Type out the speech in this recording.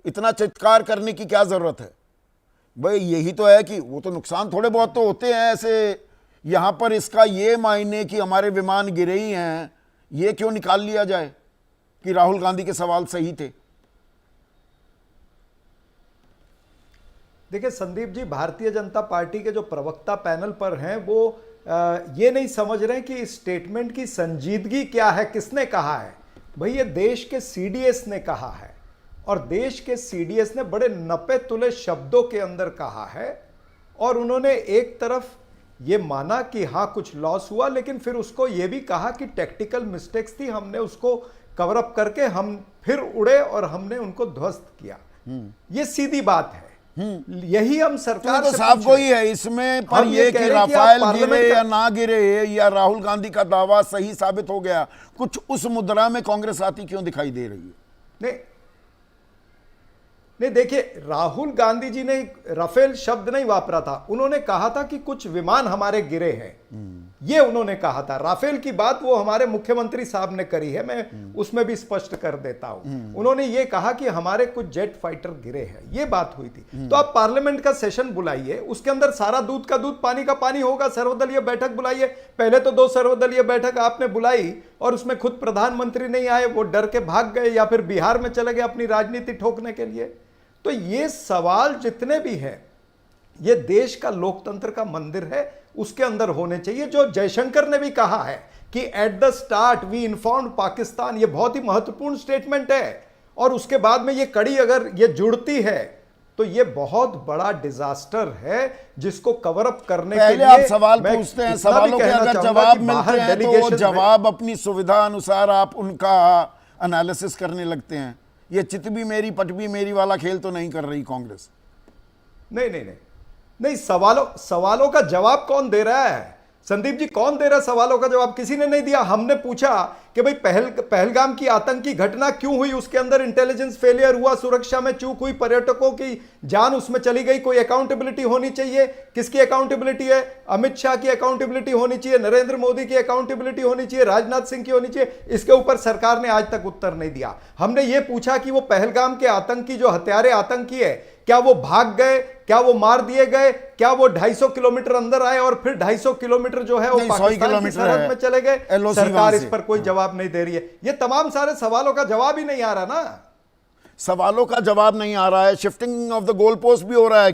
इतना चित्कार करने की क्या जरूरत है? भाई यही तो है कि वो तो नुकसान थोड़े बहुत तो होते हैं ऐसे। यहां पर इसका ये मायने कि हमारे विमान गिरे ही हैं, ये क्यों निकाल लिया जाए कि राहुल गांधी के सवाल सही थे? देखिए संदीप जी, भारतीय जनता पार्टी के जो प्रवक्ता पैनल पर हैं वो ये नहीं समझ रहे कि इस स्टेटमेंट की संजीदगी क्या है, किसने कहा है। भाई ये देश के सीडीएस ने कहा है, और देश के सीडीएस ने बड़े नपे तुले शब्दों के अंदर कहा है। और उन्होंने एक तरफ ये माना कि हाँ कुछ लॉस हुआ, लेकिन फिर उसको ये भी कहा कि टेक्टिकल मिस्टेक्स थी, हमने उसको कवर अप करके हम फिर उड़े और हमने उनको ध्वस्त किया। ये सीधी बात है। यही हम सरकार तो से साफ पूछ वही रहे हैं। है इसमें। पर हम ये कह कि रहे हैं कि आप राफेल पार्लियामेंट गिरे का- या ना गिरे, या राहुल गांधी का दावा सही साबित हो गया, कुछ उस मुद्रा में कांग्रेस आती क्यों दिखाई दे रही है? नहीं नहीं, देखिए राहुल गांधी जी ने राफेल शब्द नहीं वापरा था, उन्होंने कहा था कि कुछ विमान हमारे गिरे हैं, ये उन्होंने कहा था। राफेल की बात वो हमारे मुख्यमंत्री साहब ने करी है, मैं उसमें भी स्पष्ट कर देता हूं। उन्होंने ये कहा कि हमारे कुछ जेट फाइटर गिरे हैं, ये बात हुई थी। तो आप पार्लियामेंट का सेशन बुलाइए, उसके अंदर सारा दूध का दूध पानी का पानी होगा। सर्वदलीय बैठक बुलाइए। पहले तो 2 सर्वदलीय बैठक आपने बुलाई और उसमें खुद प्रधानमंत्री नहीं आए, वो डर के भाग गए या फिर बिहार में चले गए अपनी राजनीति ठोकने के लिए। तो ये सवाल जितने भी हैं, ये देश का लोकतंत्र का मंदिर है, उसके अंदर होने चाहिए। जो जयशंकर ने भी कहा है कि at the start we informed Pakistan, ये बहुत ही महत्वपूर्ण स्टेटमेंट है। और उसके बाद में ये कड़ी अगर ये जुड़ती है तो ये बहुत बड़ा डिजास्टर है, जिसको कवर अप करने के लिए आप सवाल पूछते हैं, सवालों के अगर जवाब मिलते हैं तो वो जवाब अपनी सुविधा अनुसार आप उनका एनालिसिस करने लगते हैं। ये चित भी मेरी पट भी मेरी वाला खेल तो नहीं कर रही कांग्रेस। नहीं नहीं नहीं नहीं, सवालों का जवाब कौन दे रहा है संदीप जी? कौन दे रहा है सवालों का जवाब? किसी ने नहीं दिया। हमने पूछा कि भाई पहलगाम की आतंकी घटना क्यों हुई, उसके अंदर इंटेलिजेंस फेलियर हुआ, सुरक्षा में चूक हुई, पर्यटकों की जान उसमें चली गई, कोई अकाउंटेबिलिटी होनी चाहिए। किसकी अकाउंटेबिलिटी है? अमित शाह की अकाउंटेबिलिटी होनी चाहिए, नरेंद्र मोदी की अकाउंटेबिलिटी होनी चाहिए, राजनाथ सिंह की होनी चाहिए। इसके ऊपर सरकार ने आज तक उत्तर नहीं दिया। हमने ये पूछा कि वो पहलगाम के आतंकी, जो हत्यारे आतंकी है, क्या वो भाग गए, क्या वो मार दिए गए, क्या वो 250 किलोमीटर अंदर आए और फिर 250 किलोमीटर जो है वो पाकिस्तान की सरहद में चले गए? सरकार इस पर कोई जवाब नहीं दे रही है। ये तमाम सारे सवालों का जवाब ही नहीं आ रहा ना। सवालों का जवाब नहीं आ रहा है, shifting of the goal post भी हो रहा है।